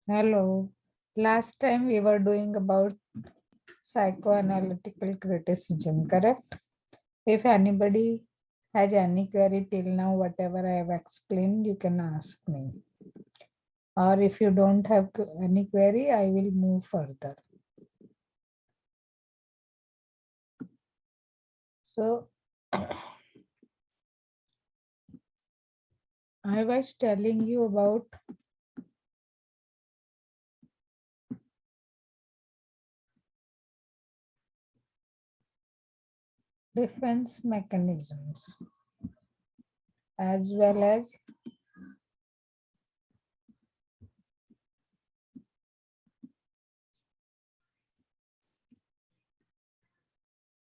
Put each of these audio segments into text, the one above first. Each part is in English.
Hello. Last time we were doing about psychoanalytical criticism, correct? If anybody has any query till now, whatever I have explained, you can ask me. Or if you don't have any query, I will move further. So I was telling you about defense mechanisms as well as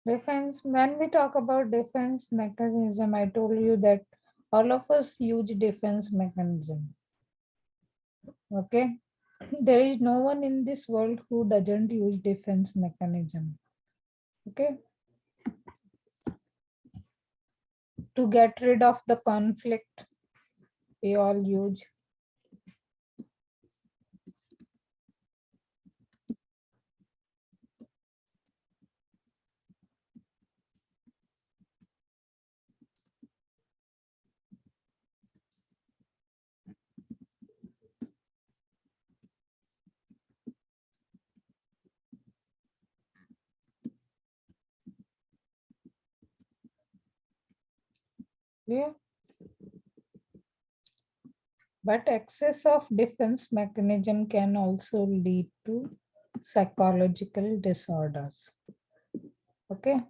defense. When we talk about defense mechanism, I told you that all of us use defense mechanism. Okay. There is no one in this world who doesn't use defense mechanism. Okay. To get rid of the conflict, we all use. Yeah. But excess of defense mechanism can also lead to psychological disorders. Okay.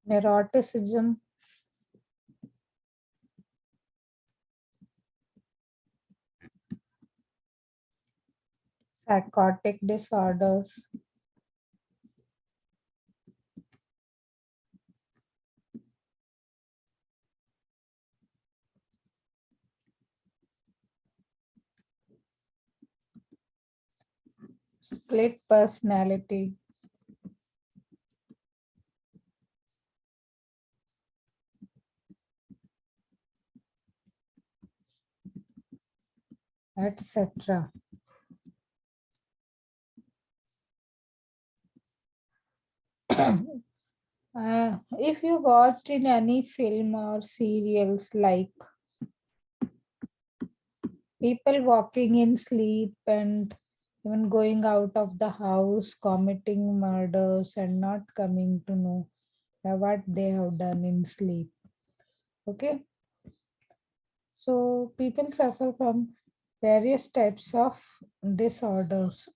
Neuroticism, psychotic disorders, split personality, etc. If you watched in any film or serials like people walking in sleep and even going out of the house, committing murders and not coming to know what they have done in sleep. Okay. So people suffer from various types of disorders.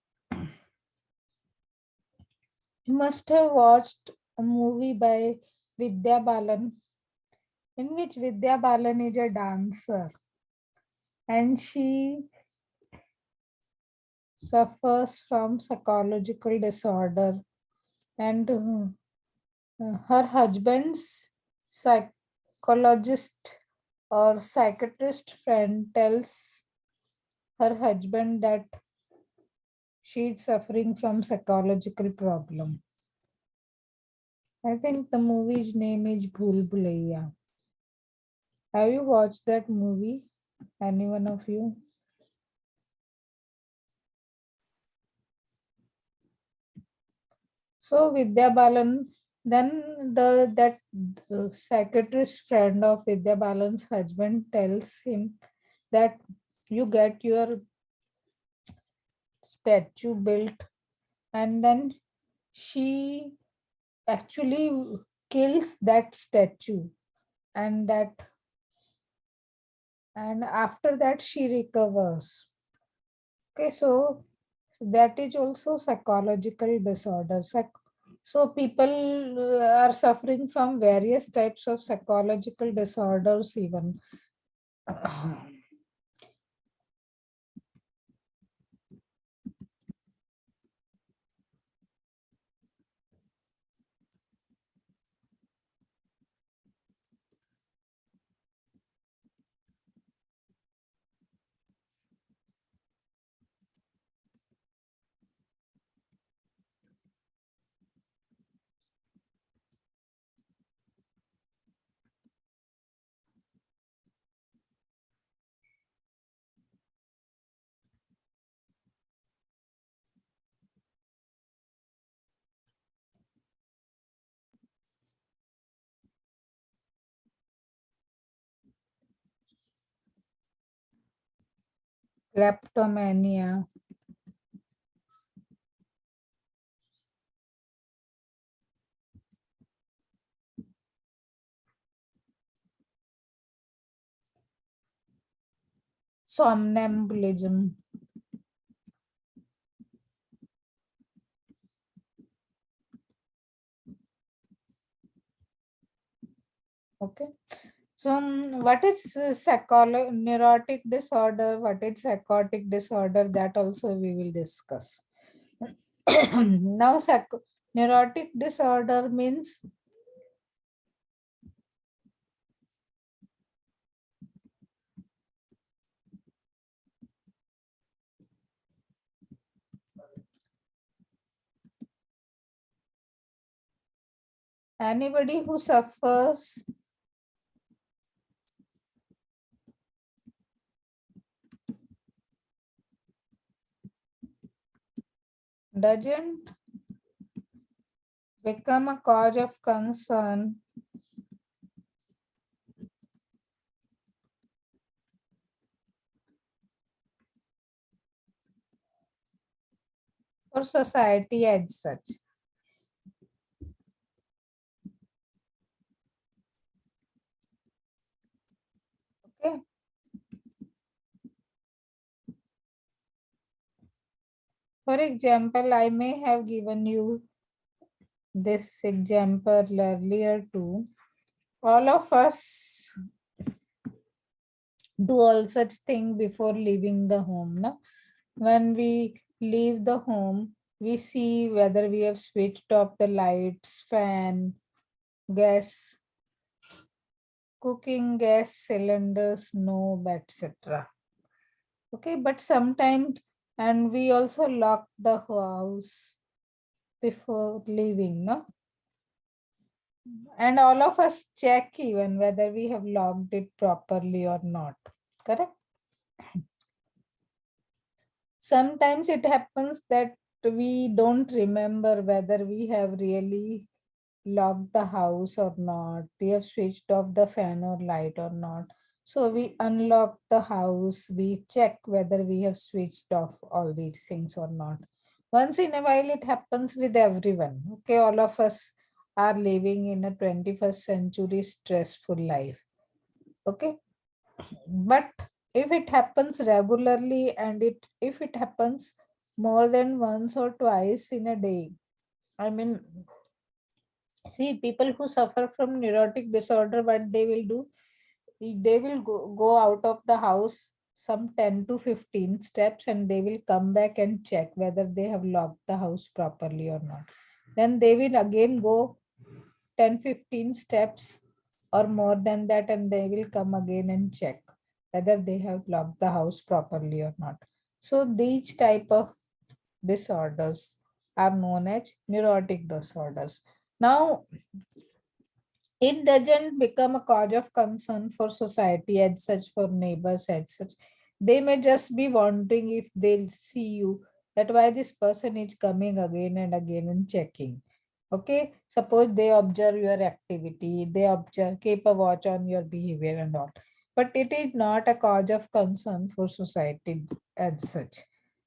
You must have watched a movie by Vidya Balan in which Vidya Balan is a dancer and she suffers from psychological disorder and her husband's psychologist or psychiatrist friend tells her husband that she is suffering from psychological problem. I think the movie's name is Bhool Bhulaiya. Have you watched that movie? Any one of you? So Vidya Balan, then that psychiatrist friend of Vidya Balan's husband tells him that you get your statue built, and then she actually kills that statue, and after that she recovers. Okay, so that is also psychological disorder. So people are suffering from various types of psychological disorders even. Kleptomania. Somnambulism. Okay. So, what is neurotic disorder? What is psychotic disorder? That also we will discuss. Now, neurotic disorder means anybody who suffers doesn't become a cause of concern for society as such. Okay. For example, I may have given you this example earlier too. All of us do all such thing before leaving the home. No? When we leave the home, we see whether we have switched off the lights, fan, gas, cooking gas cylinders, knob, etc. Okay, but sometimes, and we also lock the house before leaving, no? And all of us check even whether we have locked it properly or not. Correct? Sometimes it happens that we don't remember whether we have really locked the house or not. We have switched off the fan or light or not. So we unlock the house, we check whether we have switched off all these things or not. Once in a while, it happens with everyone. Okay, all of us are living in a 21st century stressful life. Okay, but if it happens regularly and if it happens more than once or twice in a day, I mean, see, people who suffer from neurotic disorder, what they will do, they will go out of the house some 10 to 15 steps and they will come back and check whether they have locked the house properly or not. Then they will again go 10-15 steps or more than that and they will come again and check whether they have locked the house properly or not. So these type of disorders are known as neurotic disorders. Now, it doesn't become a cause of concern for society as such, for neighbors as such. They may just be wondering if they'll see you, that why this person is coming again and again and checking. Okay, suppose they observe your activity, they observe, keep a watch on your behavior and all. But it is not a cause of concern for society as such.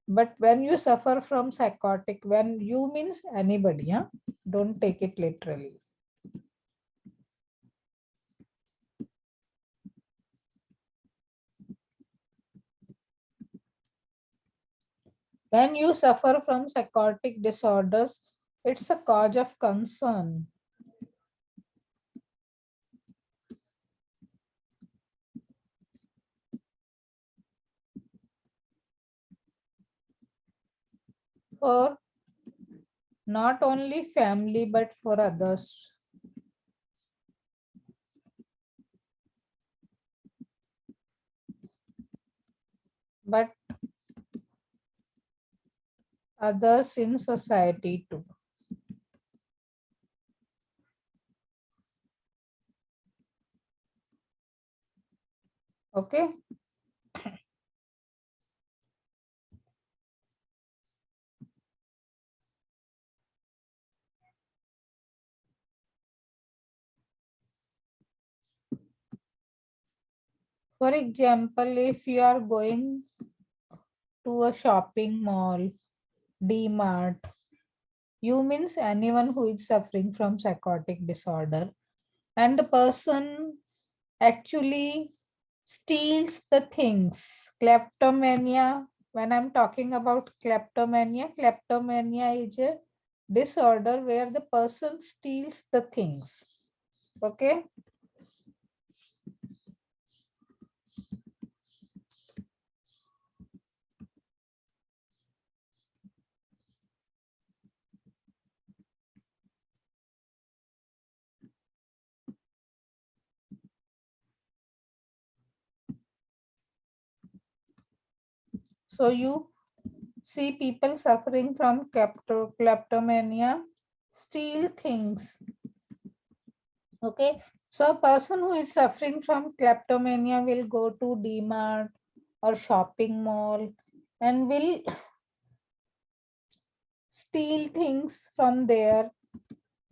But when you suffer from psychotic, when you means anybody, huh? Don't take it literally. When you suffer from psychotic disorders, it's a cause of concern. For not only family but for others. But others in society too. Okay. For example, if you are going to a shopping mall, D-Mart, you means anyone who is suffering from psychotic disorder, and the person actually steals the things. Kleptomania, when I'm talking about kleptomania is a disorder where the person steals the things. Okay. So you see people suffering from kleptomania steal things. Okay. So a person who is suffering from kleptomania will go to D-Mart or shopping mall and will steal things from there,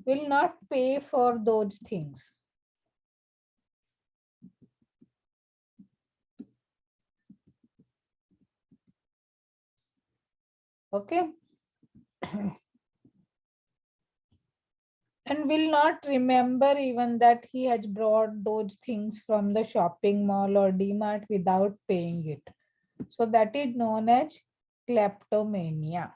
will not pay for those things. Okay. And will not remember even that he has brought those things from the shopping mall or D-Mart without paying it. So that is known as kleptomania.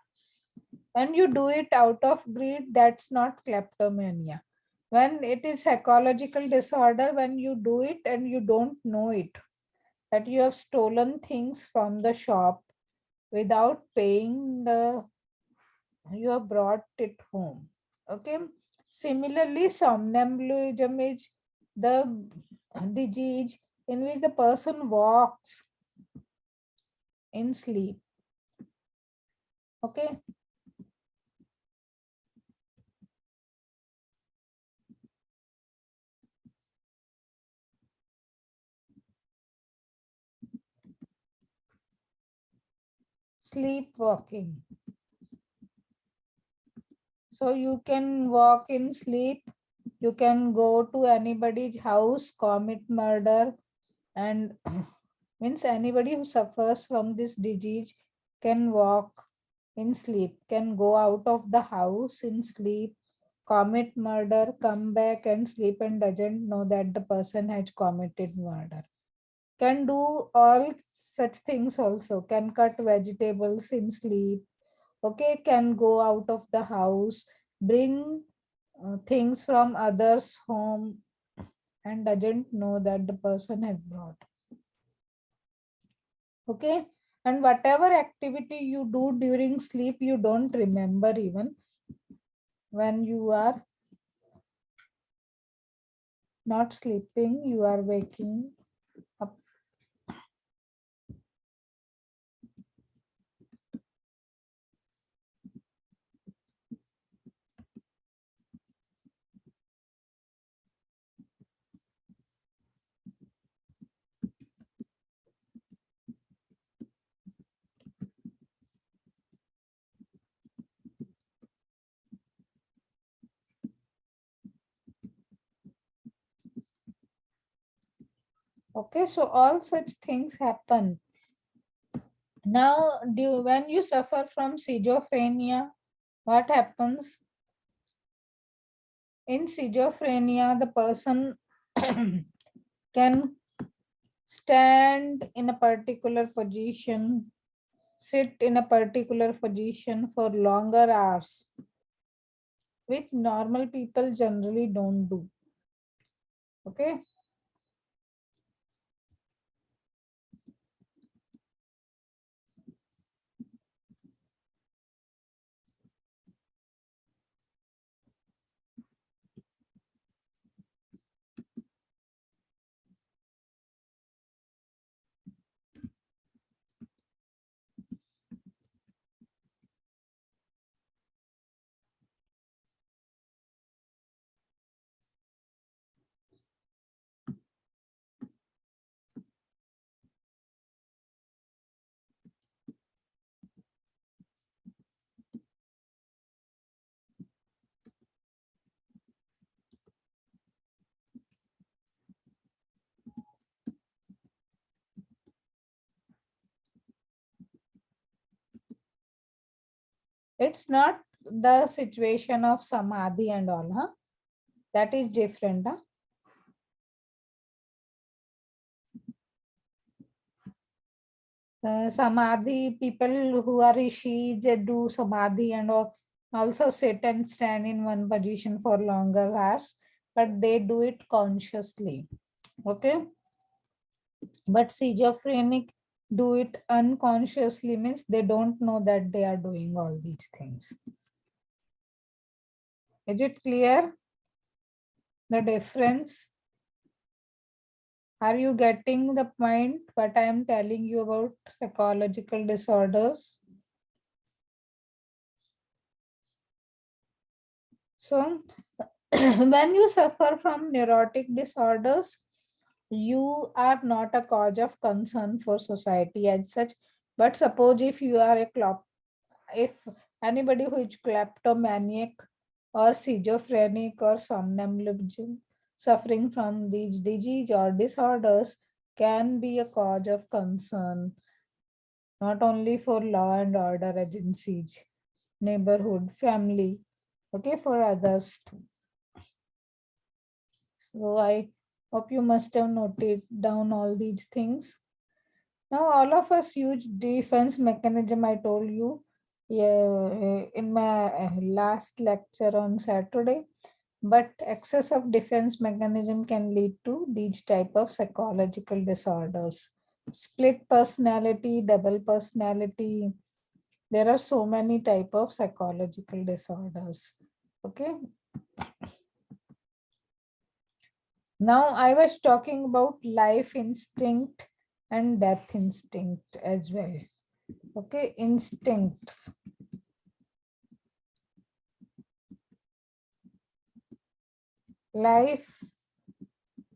When you do it out of greed, that's not kleptomania. When it is psychological disorder, when you do it and you don't know it, that you have stolen things from the shop without paying you have brought it home. Okay. Similarly, somnambulism is the disease in which the person walks in sleep. Okay. Sleepwalking. So you can walk in sleep, you can go to anybody's house, commit murder, and means anybody who suffers from this disease can walk in sleep, can go out of the house in sleep, commit murder, come back and sleep and doesn't know that the person has committed murder. Can do all such things also, can cut vegetables in sleep, okay, can go out of the house, bring things from others home and doesn't know that the person has brought. Okay. And whatever activity you do during sleep, you don't remember even when you are not sleeping, you are waking up. Okay, so all such things happen. Now, when you suffer from schizophrenia, what happens? In schizophrenia, the person can stand in a particular position sit in a particular position for longer hours, which normal people generally don't do. Okay. It's not the situation of samadhi and all, huh? That is different, huh? Samadhi, people who are rishis, they do samadhi and also sit and stand in one position for longer hours, but they do it consciously. Okay. But schizophrenic do it unconsciously, means they don't know that they are doing all these things. Is it clear? The difference? Are you getting the point what I am telling you about psychological disorders? So, when you suffer from neurotic disorders, you are not a cause of concern for society as such. But suppose if you are if anybody who is kleptomaniac or schizophrenic or somnambulism suffering from these disease or disorders can be a cause of concern, not only for law and order agencies, neighborhood, family, okay, for others too. So I hope you must have noted down all these things. Now all of us use defense mechanism, I told you, yeah, in my last lecture on Saturday. But excess of defense mechanism can lead to these type of psychological disorders. Split personality, double personality. There are so many type of psychological disorders. Okay. Now I was talking about life instinct and death instinct as well. Okay, instincts. Life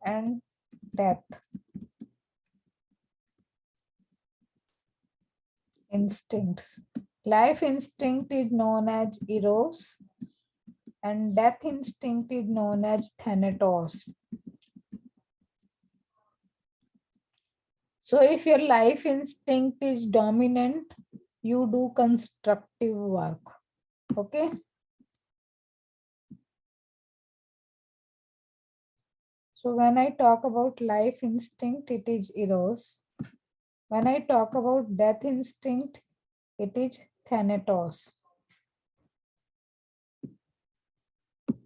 and death. Instincts. Life instinct is known as eros and death instinct is known as thanatos. So if your life instinct is dominant, you do constructive work. Okay. So when I talk about life instinct, it is eros. When I talk about death instinct, it is thanatos.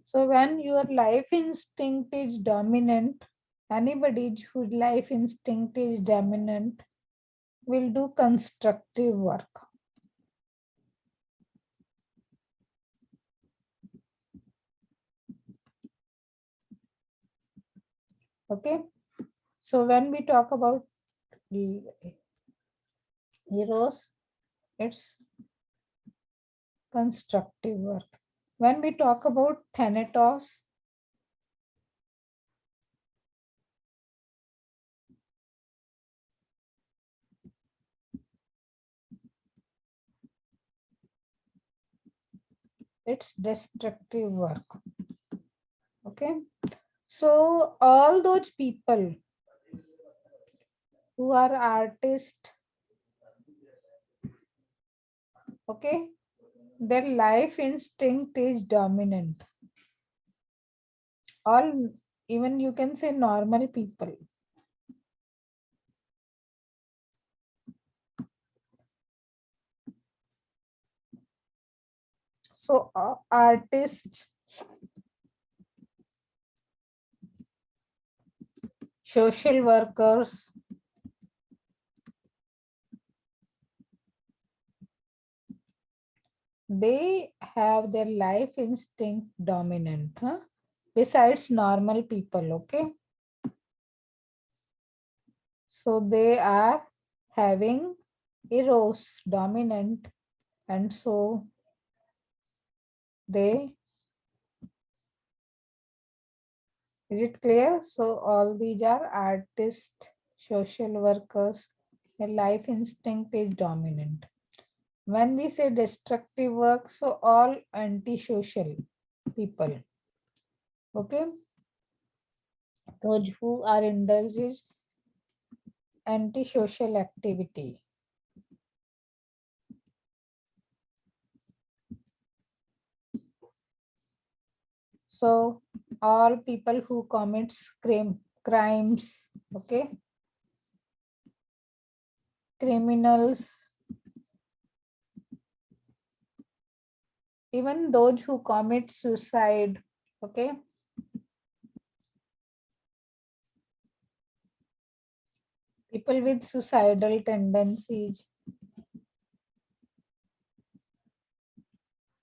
So when your life instinct is dominant, anybody whose life instinct is dominant will do constructive work. Okay. So when we talk about eros, it's constructive work. When we talk about thanatos, it's destructive work. Okay. So all those people who are artists, okay, their life instinct is dominant. All, even you can say normal people. So artists, social workers, they have their life instinct dominant, huh? Besides normal people, okay? So they are having eros dominant, and so they, is it clear? So all these are artists, social workers, their life instinct is dominant. When we say destructive work, so all antisocial people, okay? Those who are indulged antisocial activity. So all people who commits crimes, okay, criminals, even those who commit suicide, okay, people with suicidal tendencies,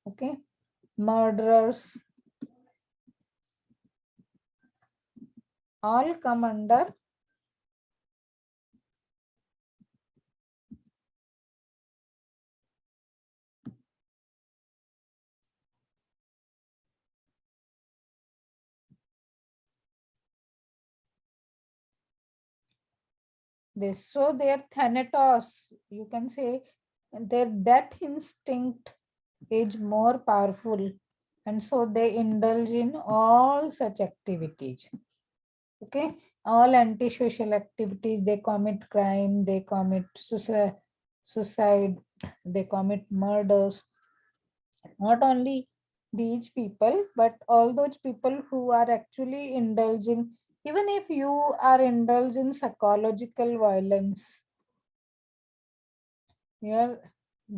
okay, murderers, all come under this. So their thanatos, you can say their death instinct is more powerful, and so they indulge in all such activities. Okay, all antisocial activities, they commit crime, they commit suicide, they commit murders. Not only these people, but all those people who are actually indulging, even if you are indulged in psychological violence, your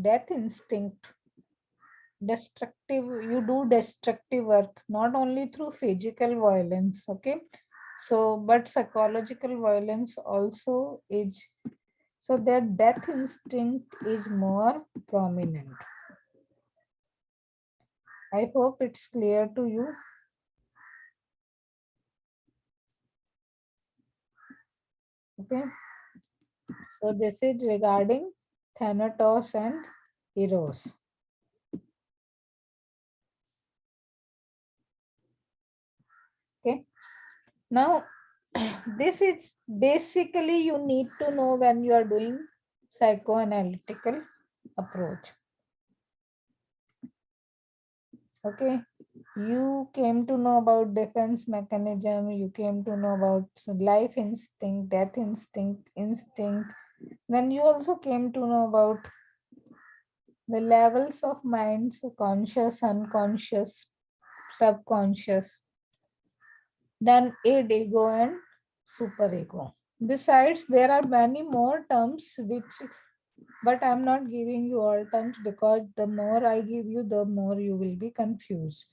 death instinct, destructive, you do destructive work not only through physical violence, okay? So but psychological violence also is, so their death instinct is more prominent. I hope it's clear to you. Okay, so this is regarding thanatos and eros. Okay, now this is basically you need to know when you are doing psychoanalytical approach. Okay, you came to know about defense mechanism, you came to know about life instinct, death instinct. Then you also came to know about the levels of minds, conscious, unconscious, subconscious, then id, ego, and superego. Besides, there are many more terms which, but I'm not giving you all terms because the more I give you, the more you will be confused.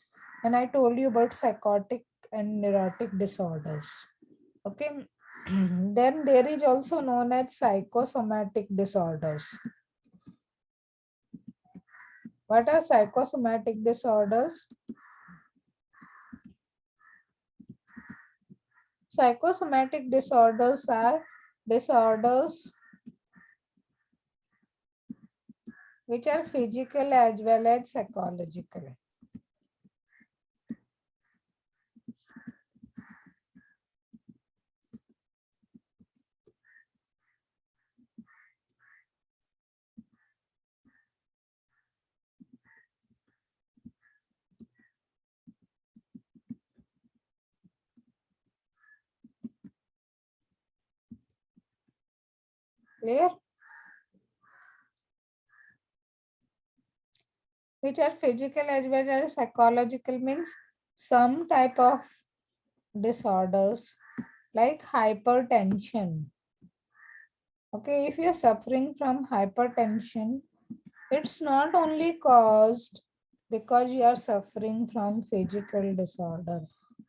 And I told you about psychotic and neurotic disorders. Okay. Then there is also known as psychosomatic disorders. What are psychosomatic disorders? Psychosomatic disorders are disorders which are physical as well as psychological. Clear? Which are physical as well as psychological means some type of disorders like hypertension. Okay, if you're suffering from hypertension, it's not only caused because you are suffering from physical disorder.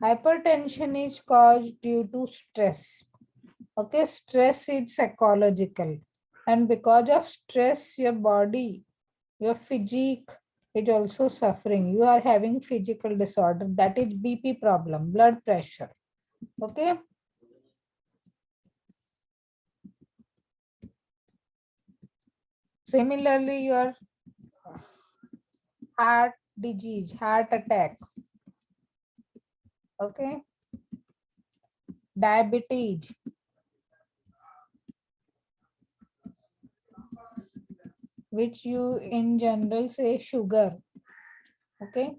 Hypertension is caused due to stress. Okay, stress is psychological. And because of stress, your body, your physique is also suffering. You are having physical disorder. That is BP problem, blood pressure. Okay. Similarly, your heart disease, heart attack. Okay. Diabetes, which you in general say sugar. Okay.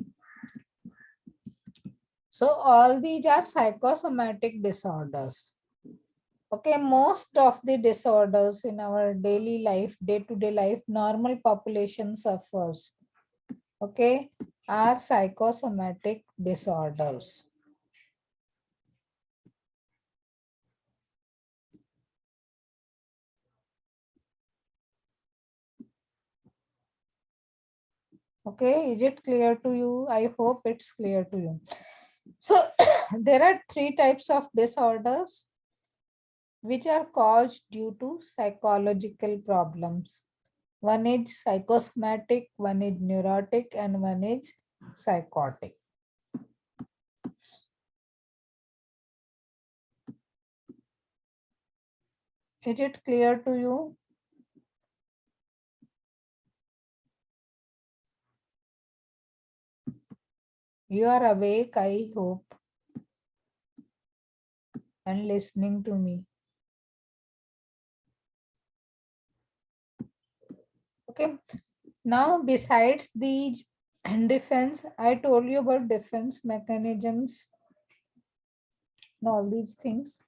So all these are psychosomatic disorders. Okay, most of the disorders in our daily life, day-to-day life, normal population suffers. Okay, are psychosomatic disorders. Okay, is it clear to you? I hope it's clear to you. So there are three types of disorders which are caused due to psychological problems. One is psychosomatic, one is neurotic, and one is psychotic. Is it clear to you? You are awake, I hope, and listening to me. Okay. Now, besides the defense, I told you about defense mechanisms and all these things.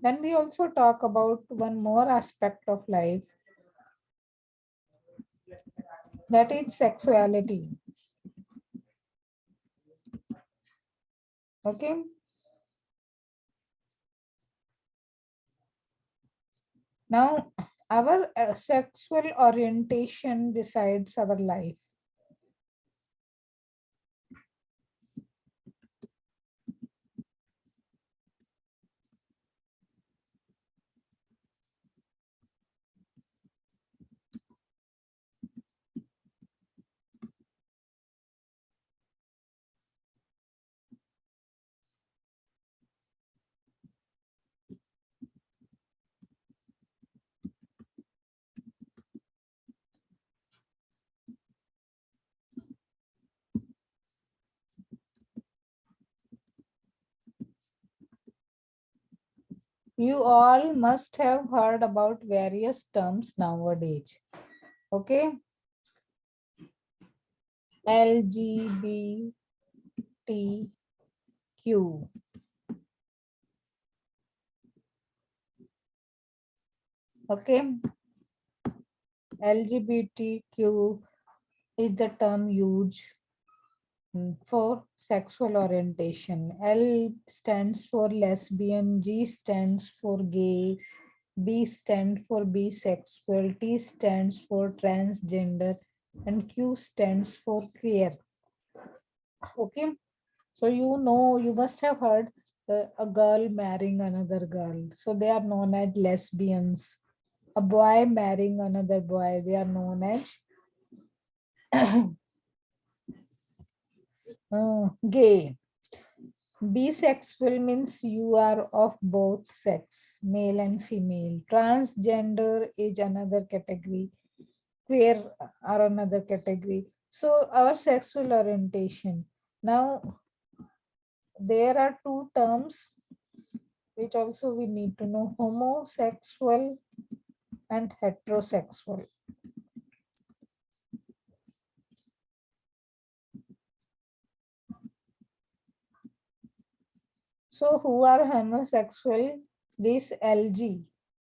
Then we also talk about one more aspect of life, that is sexuality. Okay. Now, our sexual orientation decides our life. You all must have heard about various terms nowadays. Okay. LGBTQ. Okay. LGBTQ is the term used for sexual orientation. L stands for lesbian, G stands for gay, B stands for bisexual, T stands for transgender, and Q stands for queer. Okay. So you must have heard a girl marrying another girl. So they are known as lesbians. A boy marrying another boy, they are known as gay. Bisexual means you are of both sex, male and female. Transgender is another category. Queer are another category. So our sexual orientation. Now there are two terms which also we need to know: homosexual and heterosexual. So who are homosexual? This LG,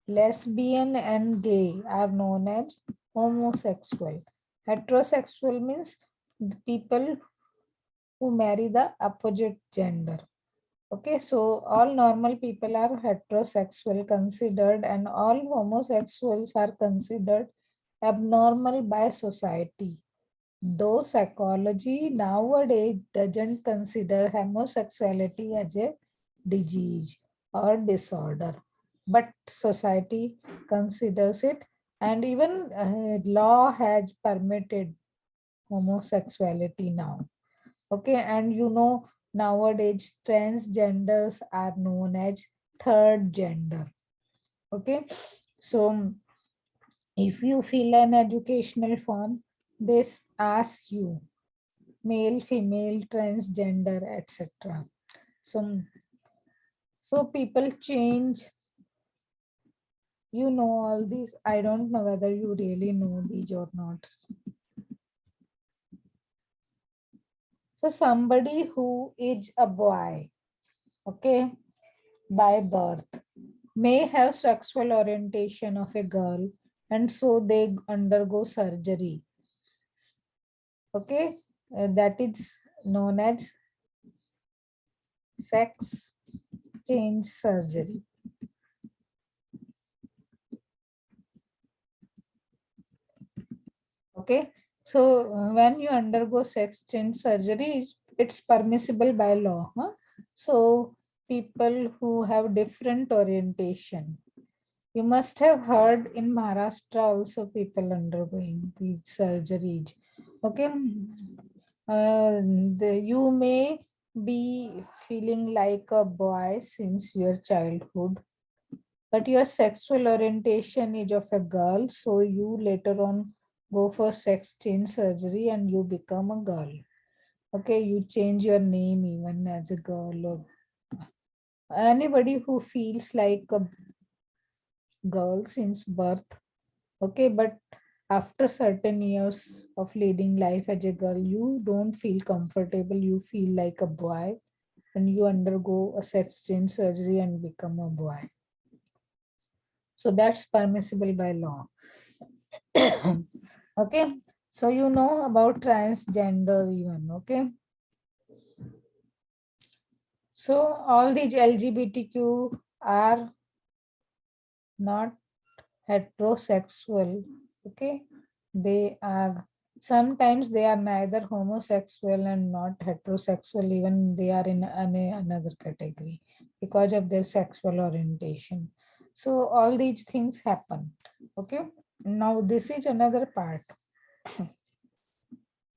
lesbian and gay, are known as homosexual. Heterosexual means the people who marry the opposite gender. Okay, so all normal people are heterosexual considered, and all homosexuals are considered abnormal by society. Though psychology nowadays doesn't consider homosexuality as a disease or disorder, but society considers it, and even law has permitted homosexuality now. Okay, and nowadays transgenders are known as third gender. Okay, so if you fill an educational form, this asks you male, female, transgender, etc. So, so people change, all these. I don't know whether you really know these or not. So somebody who is a boy, okay, by birth, may have sexual orientation of a girl, and so they undergo surgery. Okay, that is known as sex change surgery. Okay, so when you undergo sex change surgery, it's permissible by law. Huh? So people who have different orientation, you must have heard in Maharashtra also people undergoing these surgeries. Okay, you may be feeling like a boy since your childhood, but your sexual orientation is of a girl, so you later on go for sex change surgery and you become a girl. Okay, you change your name even as a girl, or anybody who feels like a girl since birth. Okay, but after certain years of leading life as a girl, you don't feel comfortable, you feel like a boy, and you undergo a sex change surgery and become a boy. So that's permissible by law. Okay, so you know about transgender even. Okay, so all these LGBTQ are not heterosexual. Okay, they are, sometimes they are neither homosexual and not heterosexual, even they are in another category because of their sexual orientation. So all these things happen. Okay, now this is another part.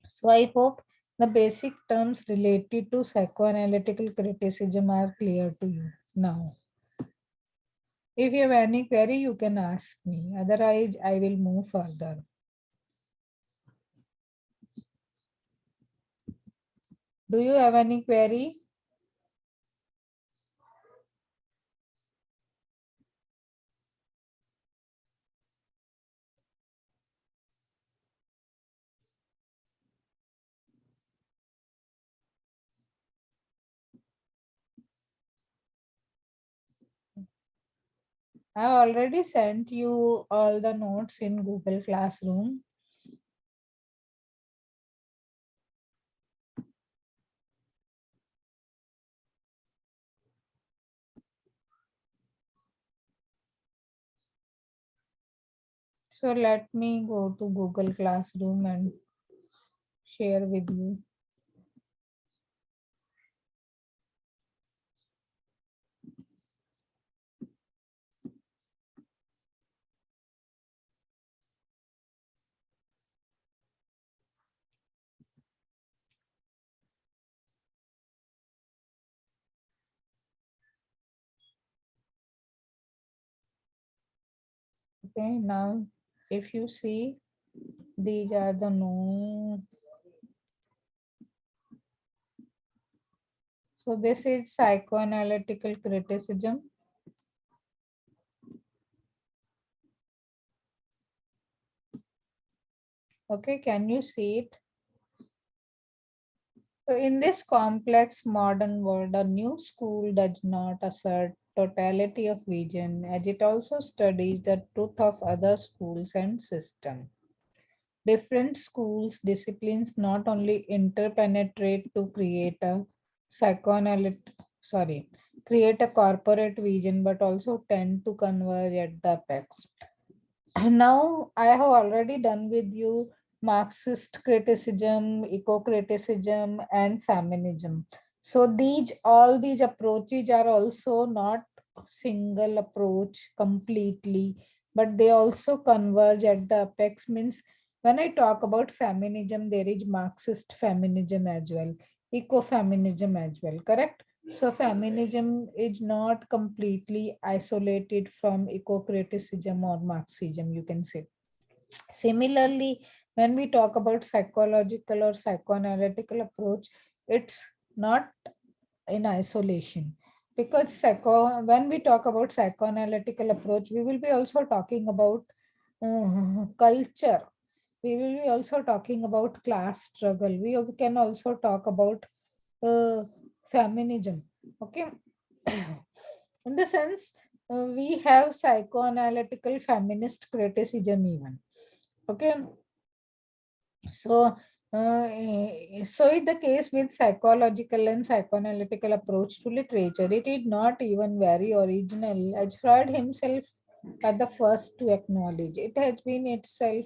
So I hope the basic terms related to psychoanalytical criticism are clear to you now. If you have any query, you can ask me. Otherwise, I will move further. Do you have any query? I already sent you all the notes in Google Classroom. So let me go to Google Classroom and share with you. Okay, now if you see, these are the notes. So this is psychoanalytical criticism. Okay, can you see it? So in this complex modern world, a new school does not assert totality of vision, as it also studies the truth of other schools and systems. Different schools disciplines not only interpenetrate to create a psychoanalytic, create a corporate vision, but also tend to converge at the apex. Now I have already done with you Marxist criticism, eco-criticism, and feminism. So all these approaches are also not single approach completely, but they also converge at the apex. Means when I talk about feminism, there is Marxist feminism as well, ecofeminism as well, correct? So feminism is not completely isolated from eco-criticism or Marxism, you can say. Similarly, when we talk about psychological or psychoanalytical approach, it's not in isolation, because when we talk about psychoanalytical approach, we will be also talking about culture. We will be also talking about class struggle. We can also talk about uh, feminism. Okay. In the sense, we have psychoanalytical feminist criticism even. Okay. So, so in the case with psychological and psychoanalytical approach to literature, it is not even very original, as Freud himself are the first to acknowledge. It has been itself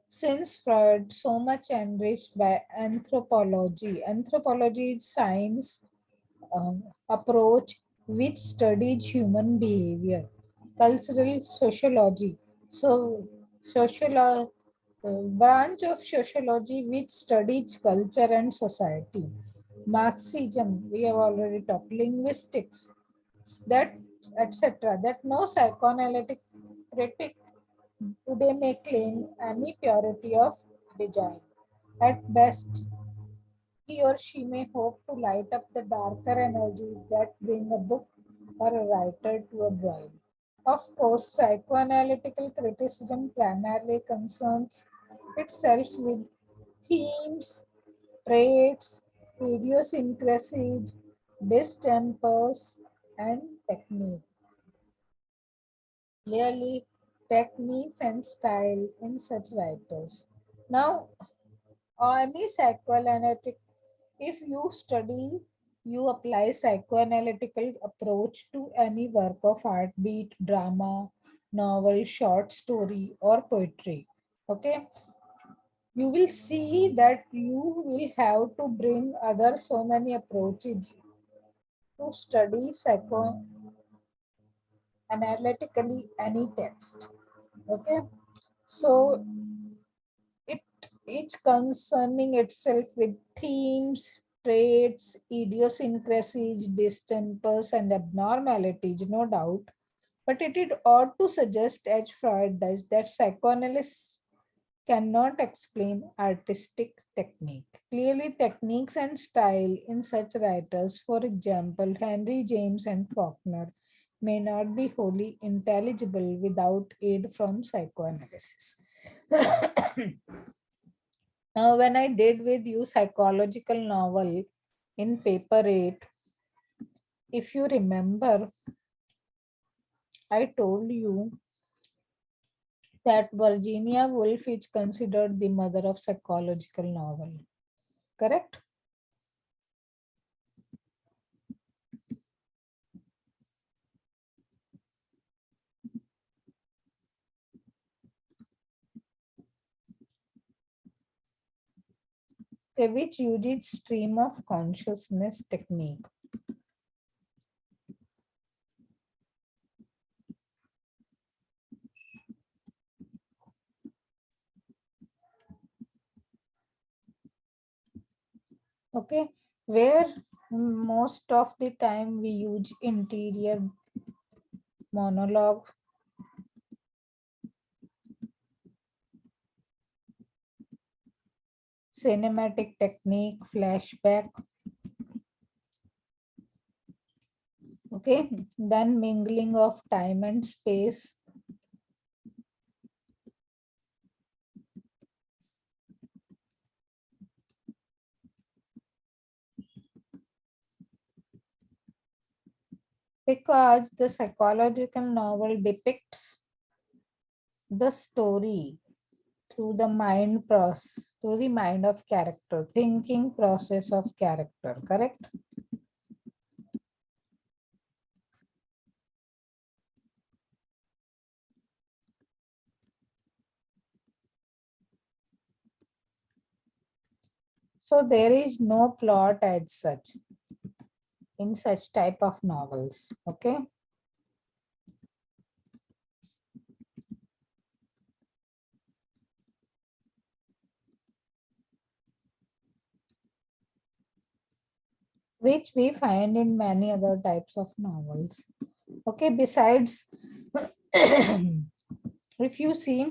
since Freud so much enriched by anthropology. Anthropology is science approach which studies human behavior, cultural sociology. So, branch of sociology which studies culture and society. Marxism, we have already talked, linguistics, that etc. That no psychoanalytic critic today may claim any purity of design. At best, he or she may hope to light up the darker energies that bring a book or a writer to a bride. Of course, psychoanalytical criticism primarily concerns itself with themes, traits, idiosyncrasies, distempers, and technique. Clearly, techniques and style in such writers. Now, any psychoanalytic, if you study, you apply psychoanalytical approach to any work of art, be it drama, novel, short story, or poetry. Okay, you will see that you will have to bring other so many approaches to study psychoanalytically any text. Okay, so it each concerning itself with themes, traits, idiosyncrasies, distempers, and abnormalities, no doubt. But it ought to suggest, as Freud does, that psychoanalysts cannot explain artistic technique. Clearly, techniques and style in such writers, for example, Henry James and Faulkner, may not be wholly intelligible without aid from psychoanalysis. Now, when I did with you psychological novel in paper 8, if you remember, I told you that Virginia Woolf is considered the mother of psychological novel. Correct? Which uses stream of consciousness technique. Okay, where most of the time we use interior monologue, cinematic technique, flashback. Okay, then mingling of time and space, because the psychological novel depicts the story through the mind process, through the mind of character, thinking process of character, correct? So there is no plot as such in such type of novels. Okay. Which we find in many other types of novels. Okay, besides, if you see,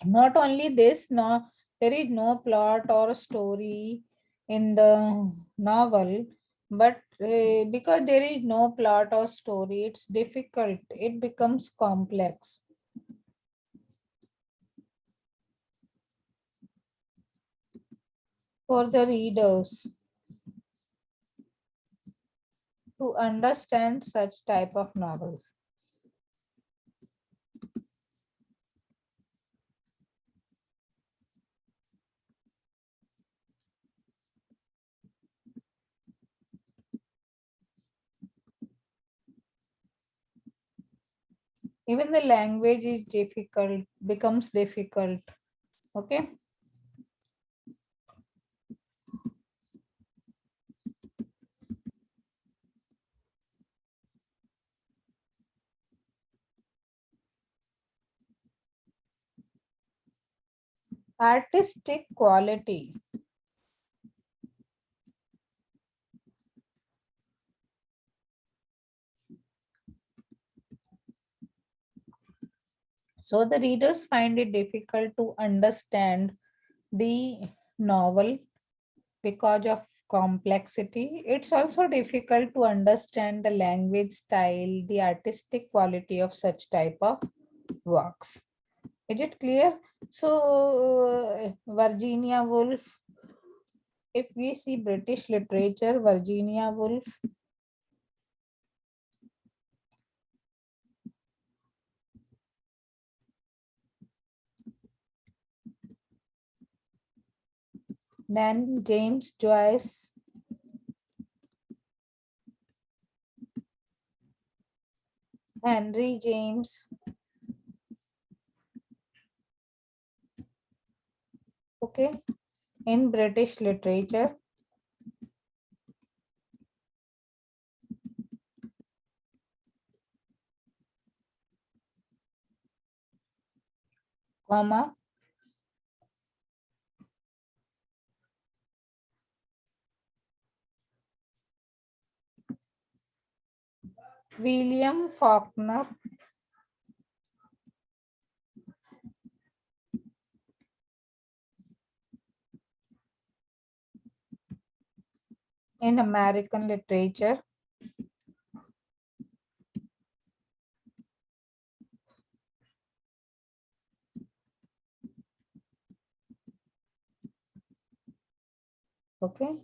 not only this, no, there is no plot or story in the novel, but because there is no plot or story, it's difficult, it becomes complex for the readers to understand such type of novels. Even the language is difficult, becomes difficult. Okay. Artistic quality. So the readers find it difficult to understand the novel because of complexity. It's also difficult to understand the language style, the artistic quality of such type of works. Is it clear? So Virginia Woolf, if we see British literature, Virginia Woolf, then James Joyce, Henry James, okay, in British literature, comma, William Faulkner, in American literature, okay.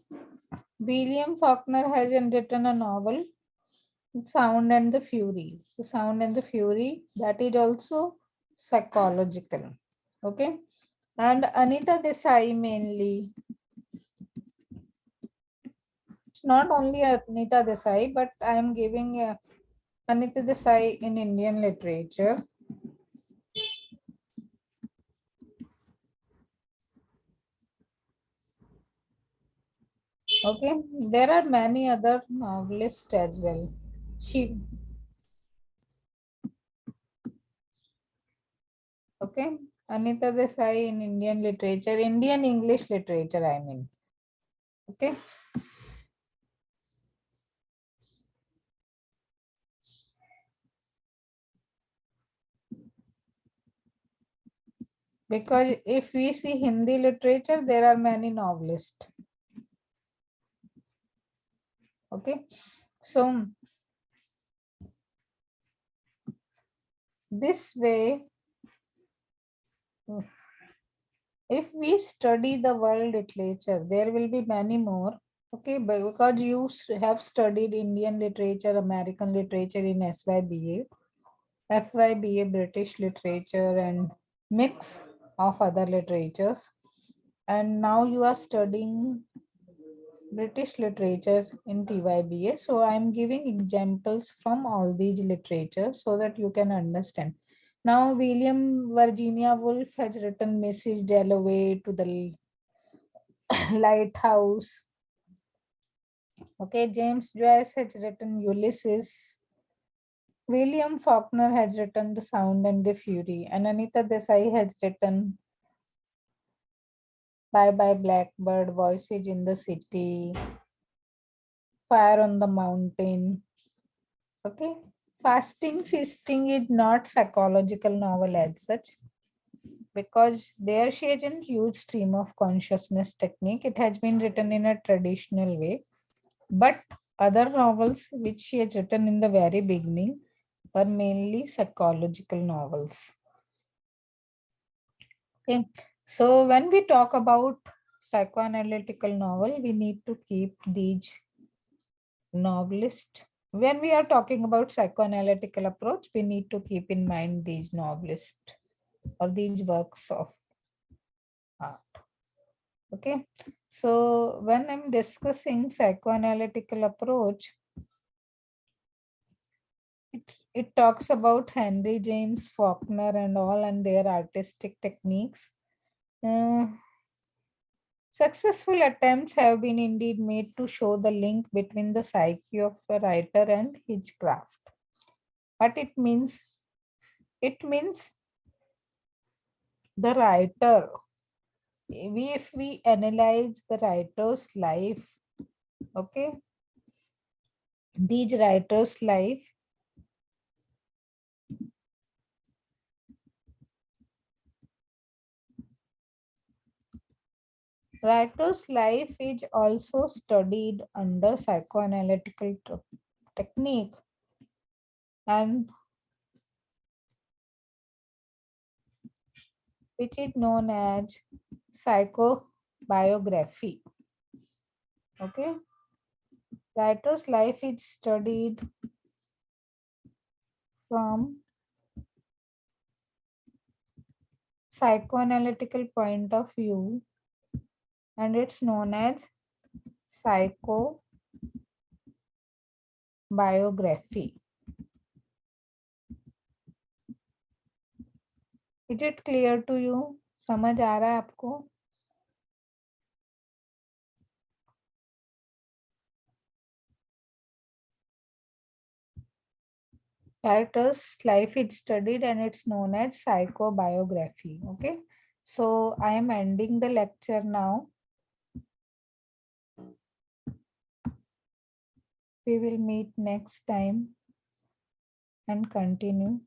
William Faulkner has written a novel, Sound and the Fury. The Sound and the Fury, that is also psychological. Okay. And Anita Desai mainly. It's not only Anita Desai, but I am giving Anita Desai in Indian literature. Okay. There are many other novelists as well. She, okay. Anita Desai in Indian literature, Indian English literature, I mean. Okay. Because if we see Hindi literature, there are many novelists. Okay. So this way, if we study the world literature, there will be many more. Okay, but because you have studied Indian literature, American literature in FYBA British literature and mix of other literatures. And now you are studying British literature in TYBA. So I'm giving examples from all these literature so that you can understand. Now William Virginia Woolf has written Mrs. Dalloway to the Lighthouse. Okay, James Joyce has written Ulysses. William Faulkner has written The Sound and the Fury, and Anita Desai has written Bye Bye Blackbird, Voices in the City, Fire on the Mountain. Okay, Fasting Feasting is not psychological novel as such because there she hasn't used stream of consciousness technique. It has been written in a traditional way, but other novels which she has written in the very beginning were mainly psychological novels. Okay, so when we talk about psychoanalytical novel, we need to keep these novelists. When we are talking about psychoanalytical approach, we need to keep in mind these novelists or these works of art. Okay, so when I'm discussing psychoanalytical approach, it talks about Henry James Faulkner and all and their artistic techniques. Uh, Successful attempts have been indeed made to show the link between the psyche of a writer and his craft. But it means the writer. If we analyze the writer's life, okay, these writers' life, writer's life is also studied under psychoanalytical technique and which is known as psychobiography. Okay, writer's life is studied from psychoanalytical point of view and it's known as psychobiography. Is it clear to you? समझ आ रहा है आपको? Writer's life is studied and it's known as psychobiography. Okay, so I am ending the lecture now. We will meet next time and continue.